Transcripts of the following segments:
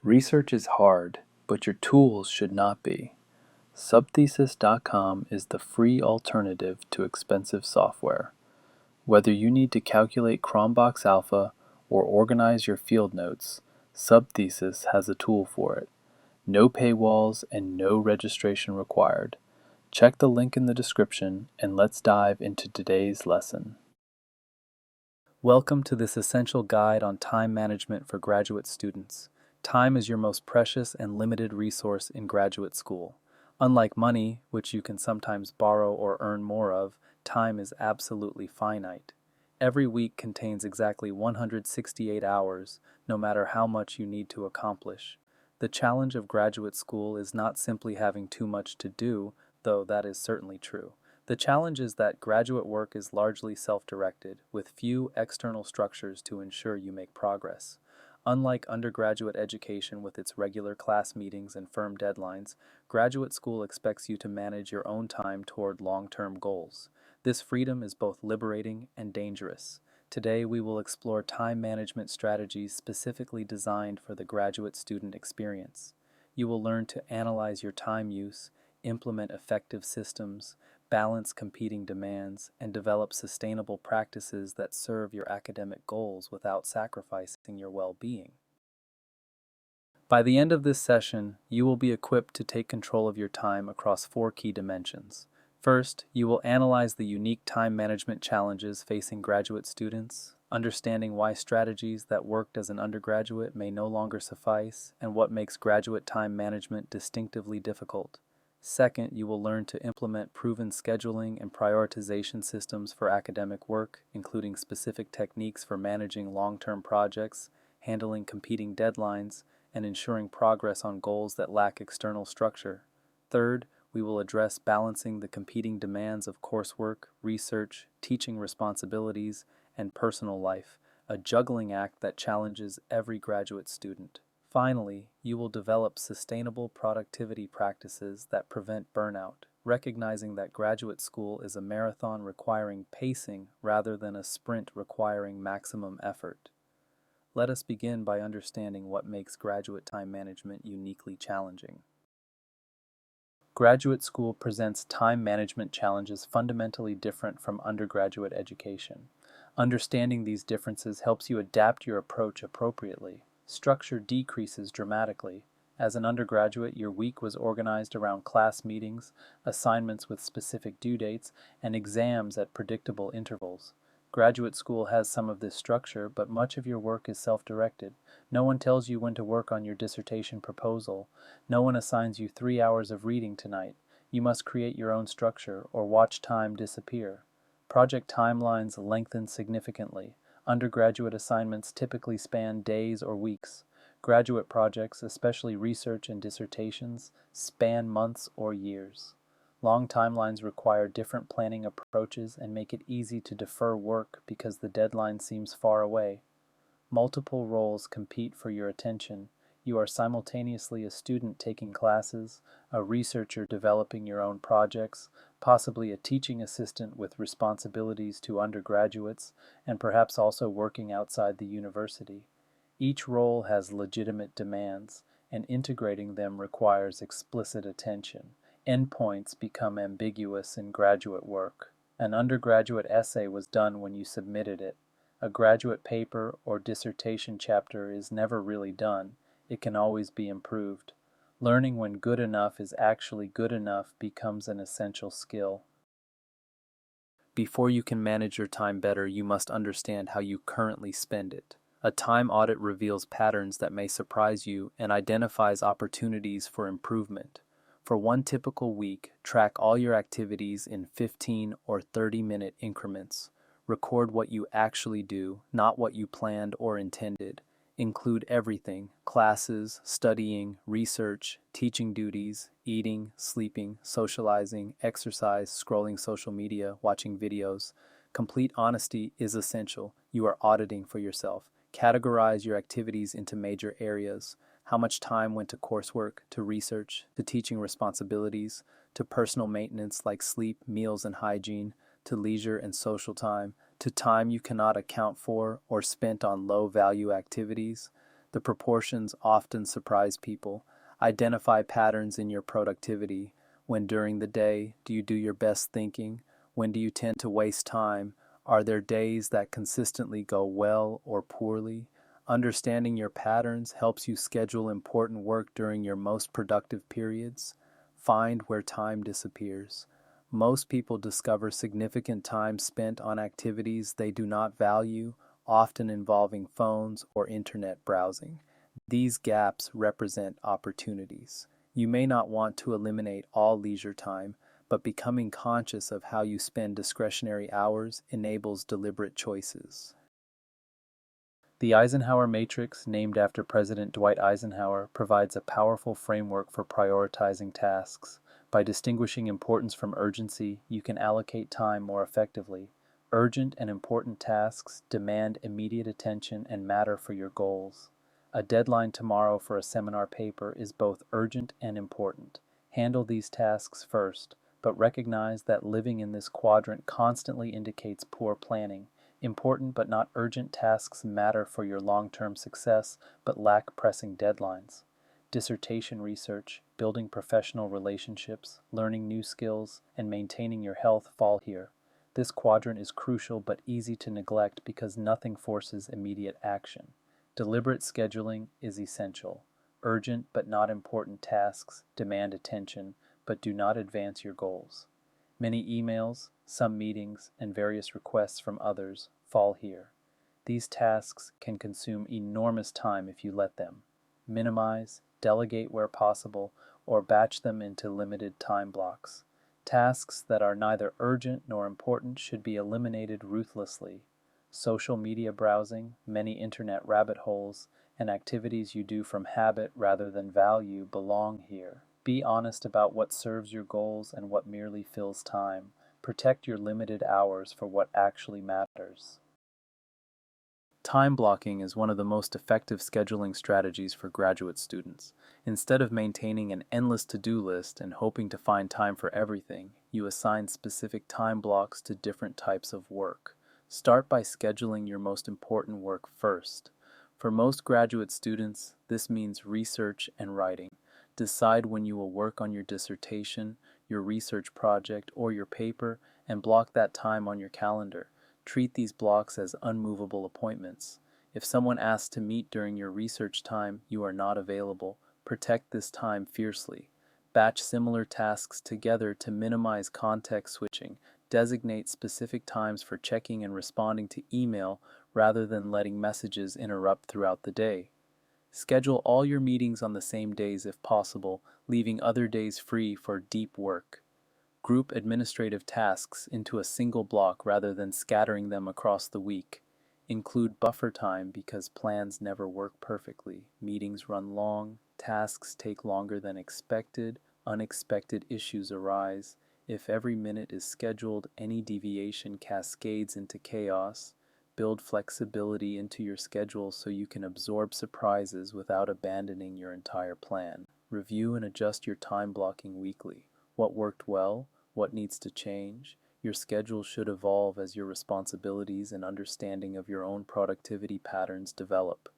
Research is hard, but your tools should not be. Subthesis.com is the free alternative to expensive software. Whether you need to calculate Cronbach's alpha or organize your field notes, Subthesis has a tool for it. No paywalls and no registration required. Check the link in the description and let's dive into today's lesson. Welcome to this essential guide on time management for graduate students. Time is your most precious and limited resource in graduate school. Unlike money, which you can sometimes borrow or earn more of, time is absolutely finite. Every week contains exactly 168 hours, no matter how much you need to accomplish. The challenge of graduate school is not simply having too much to do, though that is certainly true. The challenge is that graduate work is largely self-directed, with few external structures to ensure you make progress. Unlike undergraduate education with its regular class meetings and firm deadlines, graduate school expects you to manage your own time toward long-term goals. This freedom is both liberating and dangerous. Today we will explore time management strategies specifically designed for the graduate student experience. You will learn to analyze your time use, implement effective systems, balance competing demands, and develop sustainable practices that serve your academic goals without sacrificing your well-being. By the end of this session, you will be equipped to take control of your time across 4 key dimensions. First, you will analyze the unique time management challenges facing graduate students, understanding why strategies that worked as an undergraduate may no longer suffice, and what makes graduate time management distinctively difficult. Second, you will learn to implement proven scheduling and prioritization systems for academic work, including specific techniques for managing long-term projects, handling competing deadlines, and ensuring progress on goals that lack external structure. Third, we will address balancing the competing demands of coursework, research, teaching responsibilities, and personal life, a juggling act that challenges every graduate student. Finally, you will develop sustainable productivity practices that prevent burnout, recognizing that graduate school is a marathon requiring pacing rather than a sprint requiring maximum effort. Let us begin by understanding what makes graduate time management uniquely challenging. Graduate school presents time management challenges fundamentally different from undergraduate education. Understanding these differences helps you adapt your approach appropriately. Structure decreases dramatically. As an undergraduate, your week was organized around class meetings, assignments with specific due dates, and exams at predictable intervals. Graduate school has some of this structure, but much of your work is self-directed. No one tells you when to work on your dissertation proposal. No one assigns you 3 hours of reading tonight. You must create your own structure or watch time disappear. Project timelines lengthen significantly. Undergraduate assignments typically span days or weeks. Graduate projects, especially research and dissertations, span months or years. Long timelines require different planning approaches and make it easy to defer work because the deadline seems far away. Multiple roles compete for your attention. You are simultaneously a student taking classes, a researcher developing your own projects, possibly a teaching assistant with responsibilities to undergraduates, and perhaps also working outside the university. Each role has legitimate demands, and integrating them requires explicit attention. Endpoints become ambiguous in graduate work. An undergraduate essay was done when you submitted it. A graduate paper or dissertation chapter is never really done. It can always be improved. Learning when good enough is actually good enough becomes an essential skill. Before you can manage your time better, you must understand how you currently spend it. A time audit reveals patterns that may surprise you and identifies opportunities for improvement. For one typical week, track all your activities in 15 or 30-minute increments. Record what you actually do, not what you planned or intended. Include everything: classes, studying, research, teaching duties, eating, sleeping, socializing, exercise, scrolling social media, watching videos. Complete honesty is essential. You are auditing for yourself. Categorize your activities into major areas. How much time went to coursework, to research, to teaching responsibilities, to personal maintenance like sleep, meals, and hygiene, to leisure and social time, to time you cannot account for or spent on low-value activities. The proportions often surprise people. Identify patterns in your productivity. When during the day do you do your best thinking? When do you tend to waste time? Are there days that consistently go well or poorly? Understanding your patterns helps you schedule important work during your most productive periods. Find where time disappears. Most people discover significant time spent on activities they do not value, often involving phones or internet browsing. These gaps represent opportunities. You may not want to eliminate all leisure time, but becoming conscious of how you spend discretionary hours enables deliberate choices. The Eisenhower Matrix, named after President Dwight Eisenhower, provides a powerful framework for prioritizing tasks. By distinguishing importance from urgency, you can allocate time more effectively. Urgent and important tasks demand immediate attention and matter for your goals. A deadline tomorrow for a seminar paper is both urgent and important. Handle these tasks first, but recognize that living in this quadrant constantly indicates poor planning. Important but not urgent tasks matter for your long-term success, but lack pressing deadlines. Dissertation research, building professional relationships, learning new skills, and maintaining your health fall here. This quadrant is crucial but easy to neglect because nothing forces immediate action. Deliberate scheduling is essential. Urgent but not important tasks demand attention, but do not advance your goals. Many emails, some meetings, and various requests from others fall here. These tasks can consume enormous time if you let them. Minimize, delegate where possible, or batch them into limited time blocks. Tasks that are neither urgent nor important should be eliminated ruthlessly. Social media browsing, many internet rabbit holes, and activities you do from habit rather than value belong here. Be honest about what serves your goals and what merely fills time. Protect your limited hours for what actually matters. Time blocking is one of the most effective scheduling strategies for graduate students. Instead of maintaining an endless to-do list and hoping to find time for everything, you assign specific time blocks to different types of work. Start by scheduling your most important work first. For most graduate students, this means research and writing. Decide when you will work on your dissertation, your research project, or your paper, and block that time on your calendar. Treat these blocks as unmovable appointments. If someone asks to meet during your research time, you are not available. Protect this time fiercely. Batch similar tasks together to minimize context switching. Designate specific times for checking and responding to email rather than letting messages interrupt throughout the day. Schedule all your meetings on the same days if possible, leaving other days free for deep work. Group administrative tasks into a single block rather than scattering them across the week. Include buffer time because plans never work perfectly. Meetings run long, tasks take longer than expected, unexpected issues arise. If every minute is scheduled, any deviation cascades into chaos. Build flexibility into your schedule so you can absorb surprises without abandoning your entire plan. Review and adjust your time blocking weekly. What worked well? What needs to change? Your schedule should evolve as your responsibilities and understanding of your own productivity patterns develop.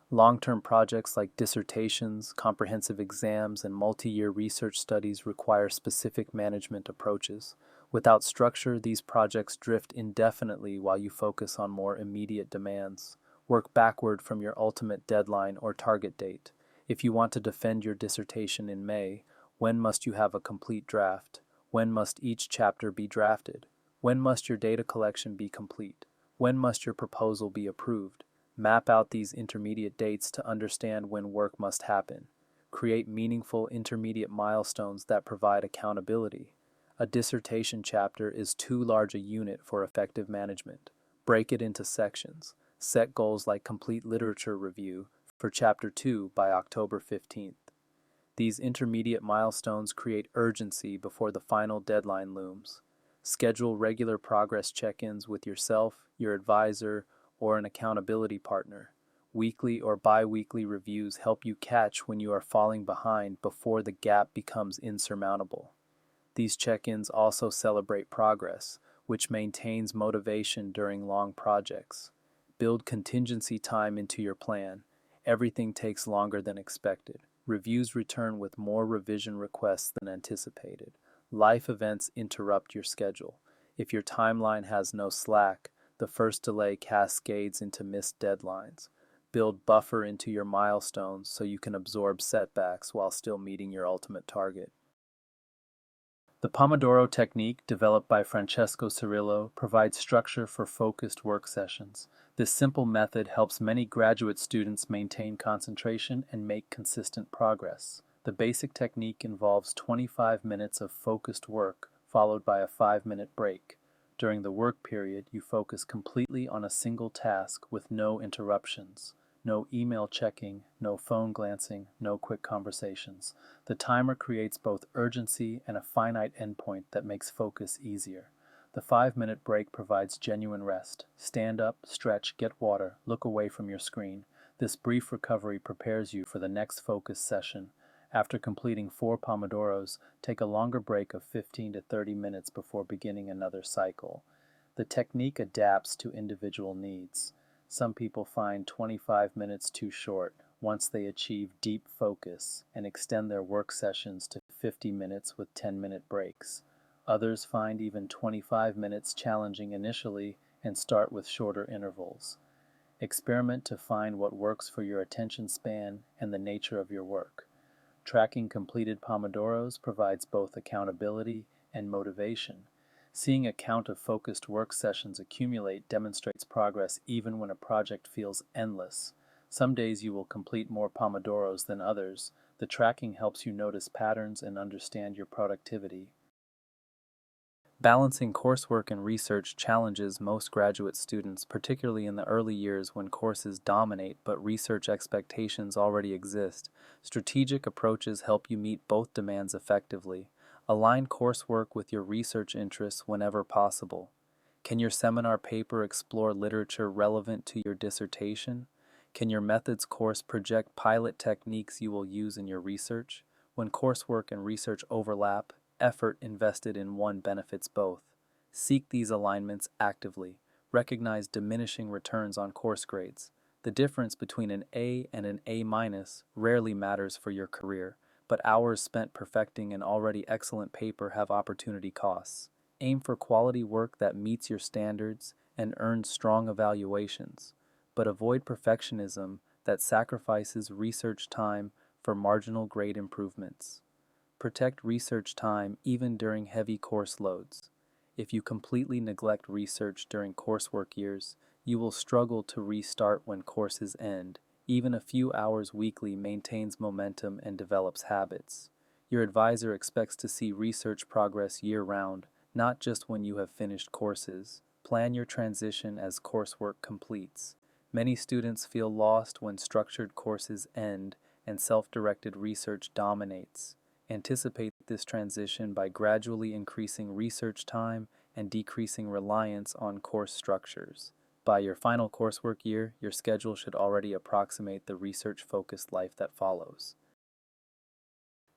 Long-term projects like dissertations, comprehensive exams, and multi-year research studies require specific management approaches. Without structure, these projects drift indefinitely while you focus on more immediate demands. Work backward from your ultimate deadline or target date. If you want to defend your dissertation in May, when must you have a complete draft? When must each chapter be drafted? When must your data collection be complete? When must your proposal be approved? Map out these intermediate dates to understand when work must happen. Create meaningful intermediate milestones that provide accountability. A dissertation chapter is too large a unit for effective management. Break it into sections. Set goals like complete literature review for Chapter 2 by October 15th. These intermediate milestones create urgency before the final deadline looms. Schedule regular progress check-ins with yourself, your advisor, or an accountability partner. Weekly or bi-weekly reviews help you catch when you are falling behind before the gap becomes insurmountable. These check-ins also celebrate progress, which maintains motivation during long projects. Build contingency time into your plan. Everything takes longer than expected. Reviews return with more revision requests than anticipated. Life events interrupt your schedule. If your timeline has no slack, the first delay cascades into missed deadlines. Build buffer into your milestones so you can absorb setbacks while still meeting your ultimate target. The Pomodoro technique, developed by Francesco Cirillo, provides structure for focused work sessions. This simple method helps many graduate students maintain concentration and make consistent progress. The basic technique involves 25 minutes of focused work, followed by a 5-minute break. During the work period, you focus completely on a single task with no interruptions. No email checking, no phone glancing, no quick conversations. The timer creates both urgency and a finite endpoint that makes focus easier. The 5-minute break provides genuine rest. Stand up, stretch, get water, look away from your screen. This brief recovery prepares you for the next focus session. After completing 4 Pomodoros, take a longer break of 15 to 30 minutes before beginning another cycle. The technique adapts to individual needs. Some people find 25 minutes too short once they achieve deep focus and extend their work sessions to 50 minutes with 10-minute breaks. Others find even 25 minutes challenging initially and start with shorter intervals. Experiment to find what works for your attention span and the nature of your work. Tracking completed Pomodoros provides both accountability and motivation. Seeing a count of focused work sessions accumulate demonstrates progress even when a project feels endless. Some days you will complete more Pomodoros than others. The tracking helps you notice patterns and understand your productivity. Balancing coursework and research challenges most graduate students, particularly in the early years when courses dominate but research expectations already exist. Strategic approaches help you meet both demands effectively. Align coursework with your research interests whenever possible. Can your seminar paper explore literature relevant to your dissertation? Can your methods course project pilot techniques you will use in your research? When coursework and research overlap, effort invested in one benefits both. Seek these alignments actively. Recognize diminishing returns on course grades. The difference between an A and an A- rarely matters for your career, but hours spent perfecting an already excellent paper have opportunity costs. Aim for quality work that meets your standards and earns strong evaluations, but avoid perfectionism that sacrifices research time for marginal grade improvements. Protect research time even during heavy course loads. If you completely neglect research during coursework years, you will struggle to restart when courses end. Even a few hours weekly maintains momentum and develops habits. Your advisor expects to see research progress year-round, not just when you have finished courses. Plan your transition as coursework completes. Many students feel lost when structured courses end and self-directed research dominates. Anticipate this transition by gradually increasing research time and decreasing reliance on course structures. By your final coursework year, your schedule should already approximate the research-focused life that follows.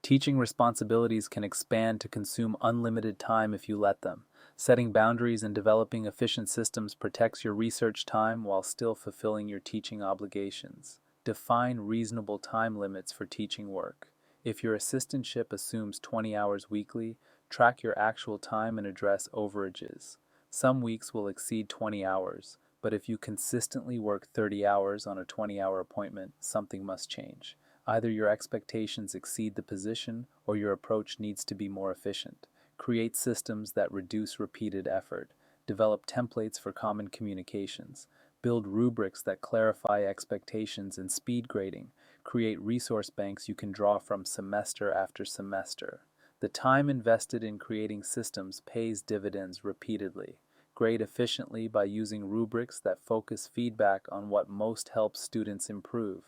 Teaching responsibilities can expand to consume unlimited time if you let them. Setting boundaries and developing efficient systems protects your research time while still fulfilling your teaching obligations. Define reasonable time limits for teaching work. If your assistantship assumes 20 hours weekly, track your actual time and address overages. Some weeks will exceed 20 hours, but if you consistently work 30 hours on a 20-hour appointment, something must change. Either your expectations exceed the position or your approach needs to be more efficient. Create systems that reduce repeated effort. Develop templates for common communications. Build rubrics that clarify expectations and speed grading. Create resource banks you can draw from semester after semester. The time invested in creating systems pays dividends repeatedly. Grade efficiently by using rubrics that focus feedback on what most helps students improve.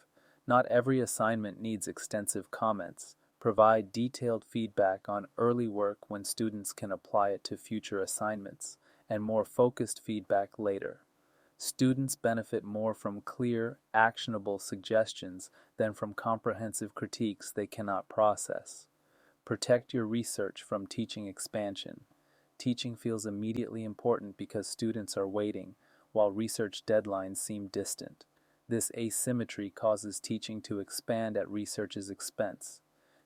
Not every assignment needs extensive comments. Provide detailed feedback on early work when students can apply it to future assignments, and more focused feedback later. Students benefit more from clear, actionable suggestions than from comprehensive critiques they cannot process. Protect your research from teaching expansion. Teaching feels immediately important because students are waiting, while research deadlines seem distant. This asymmetry causes teaching to expand at research's expense.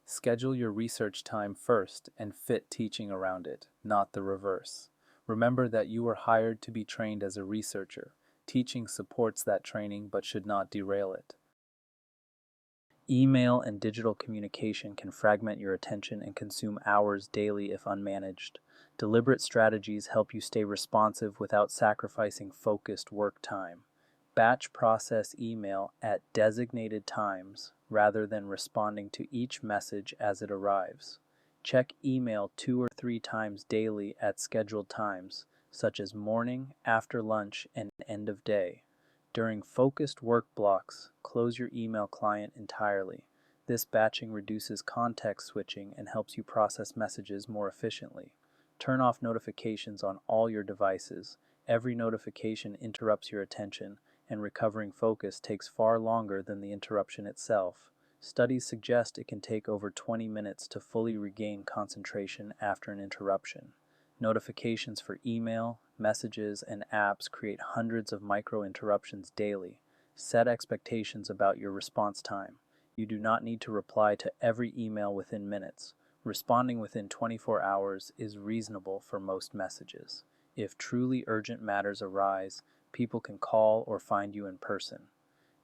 Schedule your research time first and fit teaching around it, not the reverse. Remember that you were hired to be trained as a researcher. Teaching supports that training but should not derail it. Email and digital communication can fragment your attention and consume hours daily if unmanaged. Deliberate strategies help you stay responsive without sacrificing focused work time. Batch process email at designated times rather than responding to each message as it arrives. Check email 2 or 3 times daily at scheduled times, such as morning, after lunch, and end of day. During focused work blocks, close your email client entirely. This batching reduces context switching and helps you process messages more efficiently. Turn off notifications on all your devices. Every notification interrupts your attention, and recovering focus takes far longer than the interruption itself. Studies suggest it can take over 20 minutes to fully regain concentration after an interruption. Notifications for email, messages, and apps create hundreds of micro-interruptions daily. Set expectations about your response time. You do not need to reply to every email within minutes. Responding within 24 hours is reasonable for most messages. If truly urgent matters arise, people can call or find you in person.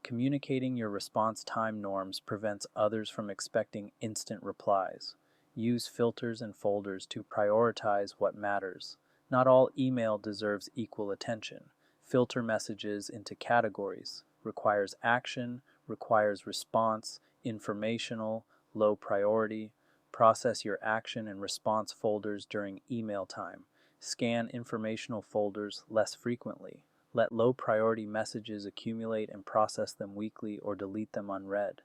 Communicating your response time norms prevents others from expecting instant replies. Use filters and folders to prioritize what matters. Not all email deserves equal attention. Filter messages into categories. Requires action, requires response, informational, low priority. Process your action and response folders during email time. Scan informational folders less frequently. Let low priority messages accumulate and process them weekly or delete them unread.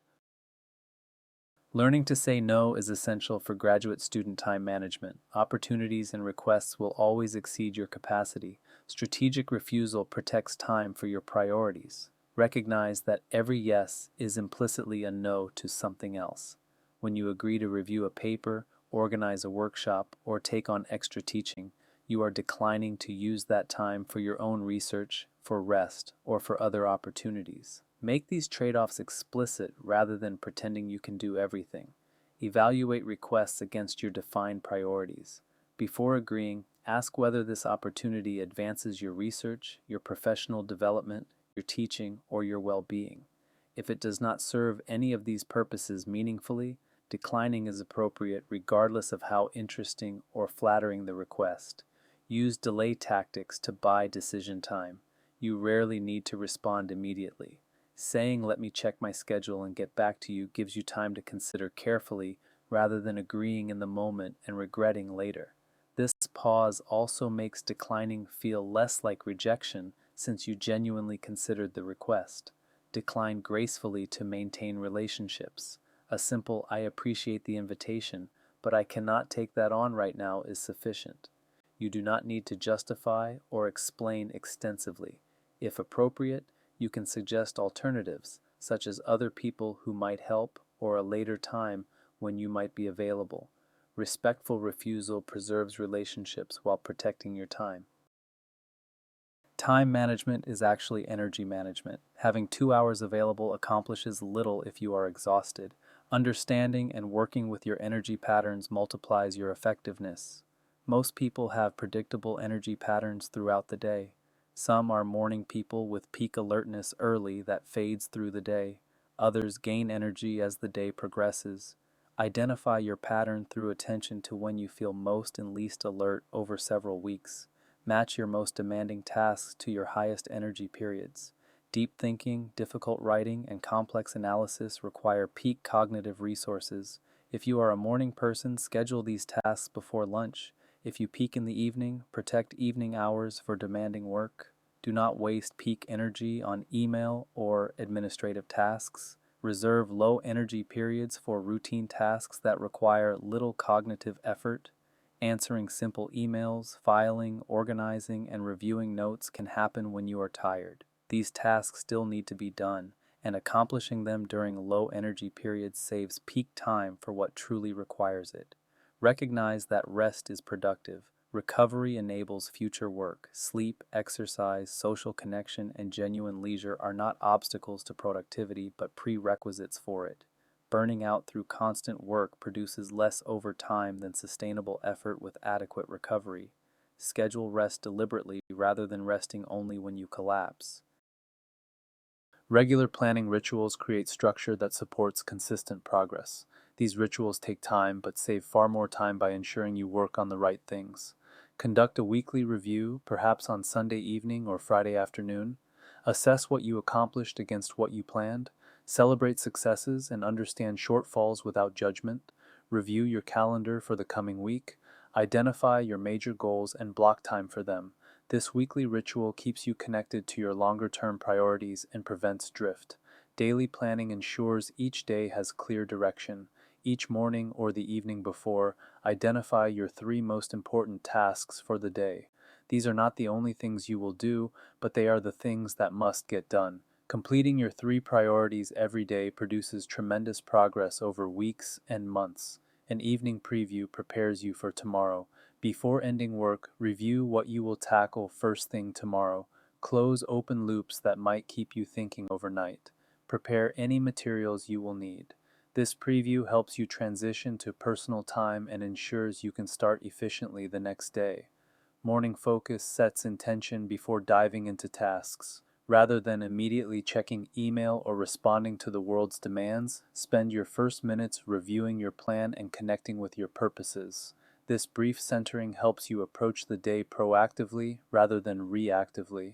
Learning to say no is essential for graduate student time management. Opportunities and requests will always exceed your capacity. Strategic refusal protects time for your priorities. Recognize that every yes is implicitly a no to something else. When you agree to review a paper, organize a workshop, or take on extra teaching, you are declining to use that time for your own research, for rest, or for other opportunities. Make these trade-offs explicit rather than pretending you can do everything. Evaluate requests against your defined priorities. Before agreeing, ask whether this opportunity advances your research, your professional development, your teaching, or your well-being. If it does not serve any of these purposes meaningfully, declining is appropriate regardless of how interesting or flattering the request. Use delay tactics to buy decision time. You rarely need to respond immediately. Saying, "Let me check my schedule and get back to you," gives you time to consider carefully rather than agreeing in the moment and regretting later. This pause also makes declining feel less like rejection since you genuinely considered the request. Decline gracefully to maintain relationships. A simple "I appreciate the invitation, but I cannot take that on right now" is sufficient. You do not need to justify or explain extensively. If appropriate, you can suggest alternatives, such as other people who might help or a later time when you might be available. Respectful refusal preserves relationships while protecting your time. Time management is actually energy management. Having 2 hours available accomplishes little if you are exhausted. Understanding and working with your energy patterns multiplies your effectiveness. Most people have predictable energy patterns throughout the day. Some are morning people with peak alertness early that fades through the day. Others gain energy as the day progresses. Identify your pattern through attention to when you feel most and least alert over several weeks. Match your most demanding tasks to your highest energy periods. Deep thinking, difficult writing, and complex analysis require peak cognitive resources. If you are a morning person, schedule these tasks before lunch. If you peak in the evening, protect evening hours for demanding work. Do not waste peak energy on email or administrative tasks. Reserve low energy periods for routine tasks that require little cognitive effort. Answering simple emails, filing, organizing, and reviewing notes can happen when you are tired. These tasks still need to be done, and accomplishing them during low energy periods saves peak time for what truly requires it. Recognize that rest is productive, Recovery enables future work. Sleep, exercise, social connection, and genuine leisure are not obstacles to productivity, but prerequisites for it. Burning out through constant work produces less overtime than sustainable effort with adequate recovery. Schedule rest deliberately rather than resting only when you collapse. Regular planning rituals create structure that supports consistent progress. These rituals take time, but save far more time by ensuring you work on the right things. Conduct a weekly review, perhaps on Sunday evening or Friday afternoon. Assess what you accomplished against what you planned. Celebrate successes and understand shortfalls without judgment. Review your calendar for the coming week. Identify your major goals and block time for them. This weekly ritual keeps you connected to your longer-term priorities and prevents drift. Daily planning ensures each day has clear direction. Each morning or the evening before, identify your 3 most important tasks for the day. These are not the only things you will do, but they are the things that must get done. Completing your 3 priorities every day produces tremendous progress over weeks and months. An evening preview prepares you for tomorrow. Before ending work, review what you will tackle first thing tomorrow. Close open loops that might keep you thinking overnight. Prepare any materials you will need. This preview helps you transition to personal time and ensures you can start efficiently the next day. Morning focus sets intention before diving into tasks. Rather than immediately checking email or responding to the world's demands, spend your first minutes reviewing your plan and connecting with your purposes. This brief centering helps you approach the day proactively rather than reactively.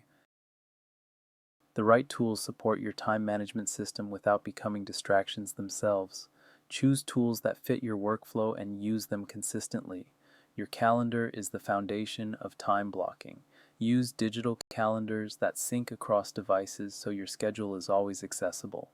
The right tools support your time management system without becoming distractions themselves. Choose tools that fit your workflow and use them consistently. Your calendar is the foundation of time blocking. Use digital calendars that sync across devices so your schedule is always accessible.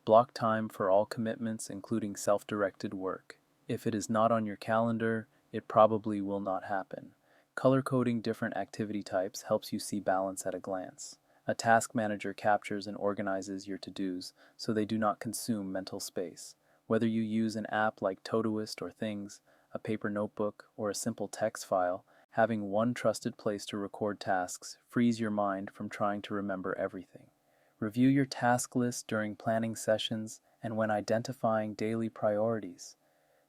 Block time for all commitments, including self-directed work. If it is not on your calendar, it probably will not happen. Color coding different activity types helps you see balance at a glance. A task manager captures and organizes your to-dos so they do not consume mental space. Whether you use an app like Todoist or Things, a paper notebook, or a simple text file, having one trusted place to record tasks frees your mind from trying to remember everything. Review your task list during planning sessions and when identifying daily priorities.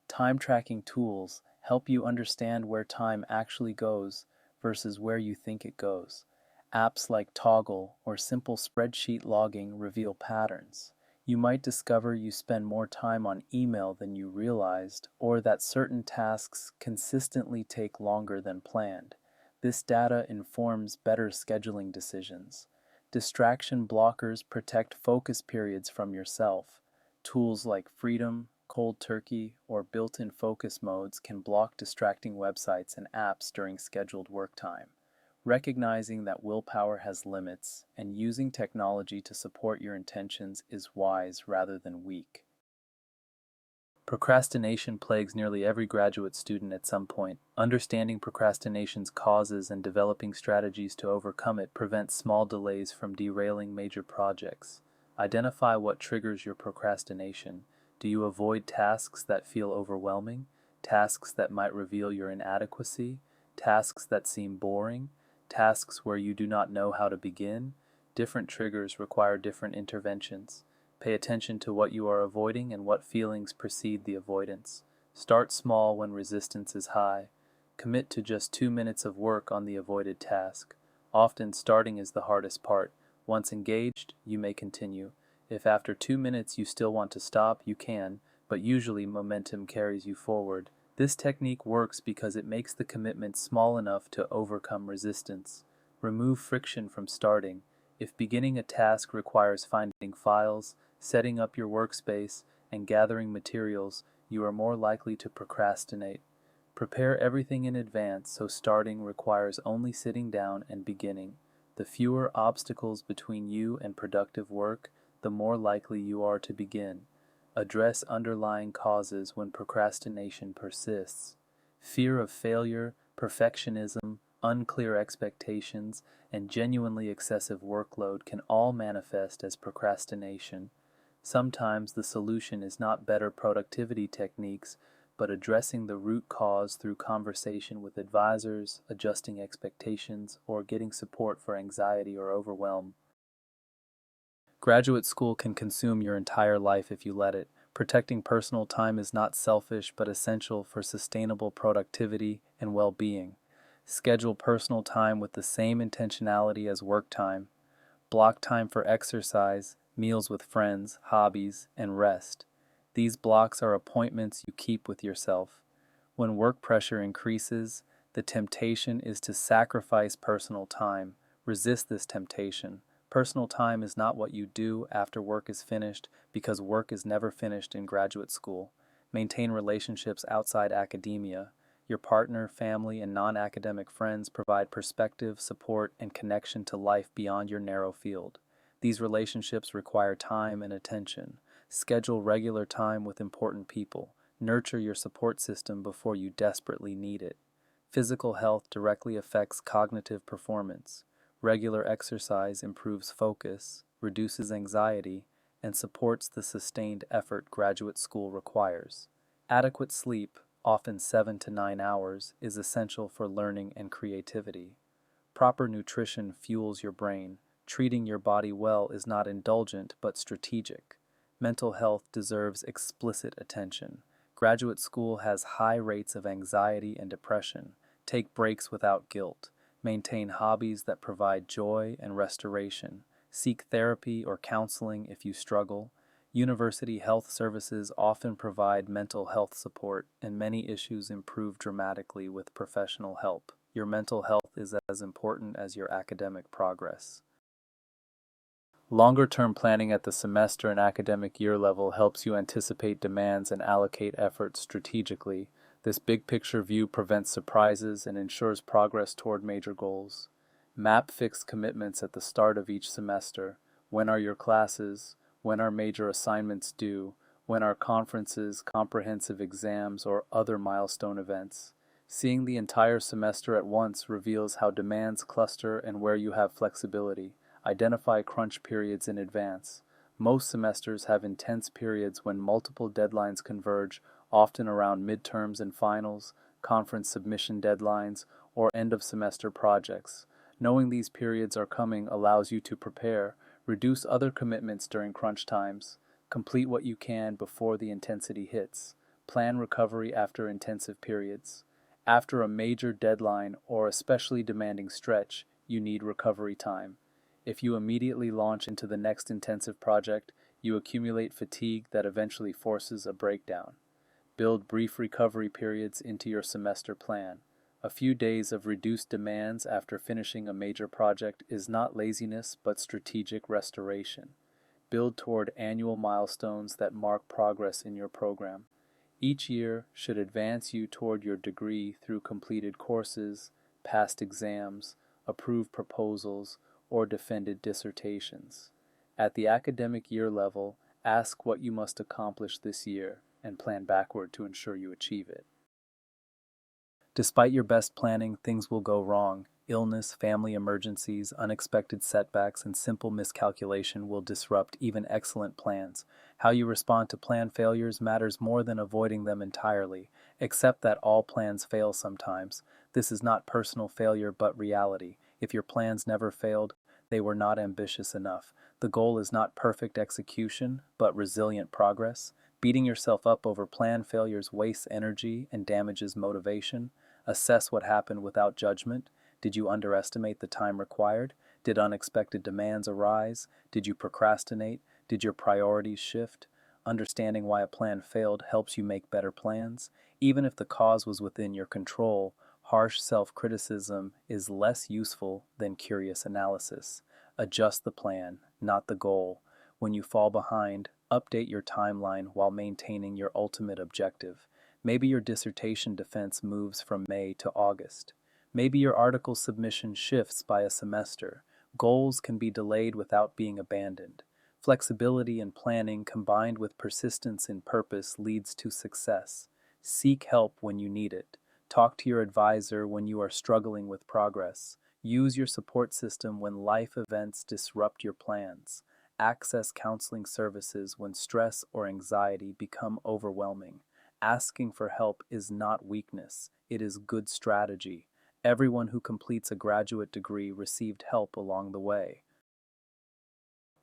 Time tracking tools help you understand where time actually goes versus where you think it goes. Apps like Toggle or simple spreadsheet logging reveal patterns. You might discover you spend more time on email than you realized, or that certain tasks consistently take longer than planned. This data informs better scheduling decisions. Distraction blockers protect focus periods from yourself. Tools like Freedom, Cold Turkey, or built-in focus modes can block distracting websites and apps during scheduled work time. Recognizing that willpower has limits and using technology to support your intentions is wise rather than weak. Procrastination plagues nearly every graduate student at some point. Understanding procrastination's causes and developing strategies to overcome it prevents small delays from derailing major projects. Identify what triggers your procrastination. Do you avoid tasks that feel overwhelming? Tasks that might reveal your inadequacy? Tasks that seem boring? Tasks where you do not know how to begin? Different triggers require different interventions. Pay attention to what you are avoiding and what feelings precede the avoidance. Start small when resistance is high. Commit to just 2 minutes of work on the avoided task. Often starting is the hardest part. Once engaged, you may continue. If after 2 minutes you still want to stop, you can, but usually momentum carries you forward. This technique works because it makes the commitment small enough to overcome resistance. Remove friction from starting. If beginning a task requires finding files, setting up your workspace, and gathering materials, you are more likely to procrastinate. Prepare everything in advance so starting requires only sitting down and beginning. The fewer obstacles between you and productive work, the more likely you are to begin. Address underlying causes when procrastination persists. Fear of failure, perfectionism, unclear expectations, and genuinely excessive workload can all manifest as procrastination. Sometimes the solution is not better productivity techniques, but addressing the root cause through conversation with advisors, adjusting expectations, or getting support for anxiety or overwhelm. Graduate school can consume your entire life if you let it. Protecting personal time is not selfish but essential for sustainable productivity and well-being. Schedule personal time with the same intentionality as work time. Block time for exercise, meals with friends, hobbies, and rest. These blocks are appointments you keep with yourself. When work pressure increases, the temptation is to sacrifice personal time. Resist this temptation. Personal time is not what you do after work is finished, because work is never finished in graduate school. Maintain relationships outside academia. Your partner, family, and non-academic friends provide perspective, support, and connection to life beyond your narrow field. These relationships require time and attention. Schedule regular time with important people. Nurture your support system before you desperately need it. Physical health directly affects cognitive performance. Regular exercise improves focus, reduces anxiety, and supports the sustained effort graduate school requires. Adequate sleep, often 7 to 9 hours, is essential for learning and creativity. Proper nutrition fuels your brain. Treating your body well is not indulgent but strategic. Mental health deserves explicit attention. Graduate school has high rates of anxiety and depression. Take breaks without guilt. Maintain hobbies that provide joy and restoration. Seek therapy or counseling if you struggle. University health services often provide mental health support, and many issues improve dramatically with professional help. Your mental health is as important as your academic progress. Longer-term planning at the semester and academic year level helps you anticipate demands and allocate efforts strategically. This big-picture view prevents surprises and ensures progress toward major goals. Map fixed commitments at the start of each semester. When are your classes? When are major assignments due? When are conferences, comprehensive exams, or other milestone events? Seeing the entire semester at once reveals how demands cluster and where you have flexibility. Identify crunch periods in advance. Most semesters have intense periods when multiple deadlines converge, often around midterms and finals, conference submission deadlines, or end-of-semester projects. Knowing these periods are coming allows you to prepare, reduce other commitments during crunch times, complete what you can before the intensity hits, plan recovery after intensive periods. After a major deadline or especially demanding stretch, you need recovery time. If you immediately launch into the next intensive project, you accumulate fatigue that eventually forces a breakdown. Build brief recovery periods into your semester plan. A few days of reduced demands after finishing a major project is not laziness but strategic restoration. Build toward annual milestones that mark progress in your program. Each year should advance you toward your degree through completed courses, passed exams, approved proposals, or defended dissertations. At the academic year level, ask what you must accomplish this year and plan backward to ensure you achieve it. Despite your best planning, things will go wrong. Illness, family emergencies, unexpected setbacks, and simple miscalculation will disrupt even excellent plans. How you respond to plan failures matters more than avoiding them entirely. Accept that all plans fail sometimes. This is not personal failure but reality. If your plans never failed, they were not ambitious enough. The goal is not perfect execution, but resilient progress. Beating yourself up over plan failures wastes energy and damages motivation. Assess what happened without judgment. Did you underestimate the time required? Did unexpected demands arise? Did you procrastinate? Did your priorities shift? Understanding why a plan failed helps you make better plans. Even if the cause was within your control, harsh self-criticism is less useful than curious analysis. Adjust the plan, not the goal. When you fall behind, update your timeline while maintaining your ultimate objective. Maybe your dissertation defense moves from May to August. Maybe your article submission shifts by a semester. Goals can be delayed without being abandoned. Flexibility in planning combined with persistence in purpose leads to success. Seek help when you need it. Talk to your advisor when you are struggling with progress. Use your support system when life events disrupt your plans. Access counseling services when stress or anxiety become overwhelming. Asking for help is not weakness, it is good strategy. Everyone who completes a graduate degree received help along the way.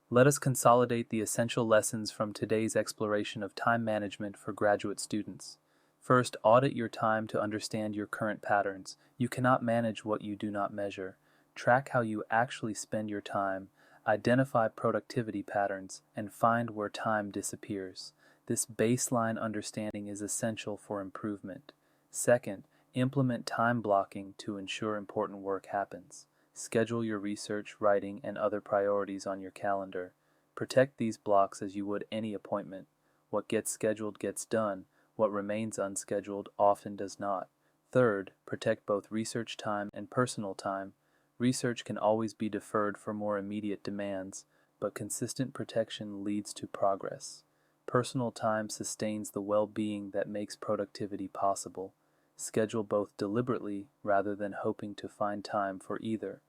Let us consolidate the essential lessons from today's exploration of time management for graduate students. First, audit your time to understand your current patterns. You cannot manage what you do not measure. Track how you actually spend your time, identify productivity patterns, and find where time disappears. This baseline understanding is essential for improvement. Second, implement time blocking to ensure important work happens. Schedule your research, writing, and other priorities on your calendar. Protect these blocks as you would any appointment. What gets scheduled gets done. What remains unscheduled often does not. Third, protect both research time and personal time. Research can always be deferred for more immediate demands, but consistent protection leads to progress. Personal time sustains the well-being that makes productivity possible. Schedule both deliberately rather than hoping to find time for either.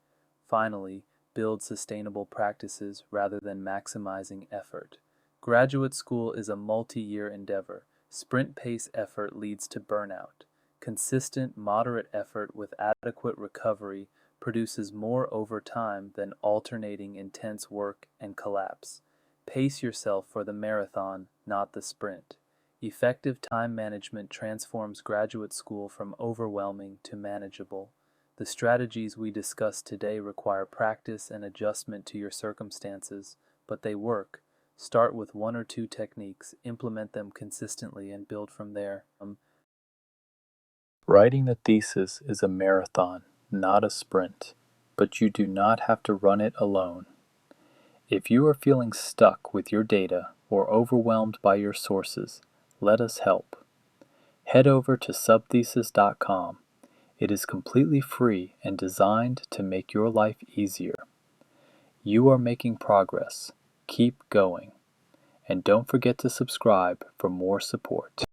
Finally, build sustainable practices rather than maximizing effort. Graduate school is a multi-year endeavor. Sprint pace effort leads to burnout. Consistent, moderate effort with adequate recovery produces more over time than alternating intense work and collapse. Pace yourself for the marathon, not the sprint. Effective time management transforms graduate school from overwhelming to manageable. The strategies we discussed today require practice and adjustment to your circumstances, but they work. Start with 1 or 2 techniques, implement them consistently, and build from there. Writing the thesis is a marathon, not a sprint, but you do not have to run it alone. If you are feeling stuck with your data or overwhelmed by your sources, let us help. Head over to subthesis.com. It is completely free and designed to make your life easier. You are making progress. Keep going. And don't forget to subscribe for more support.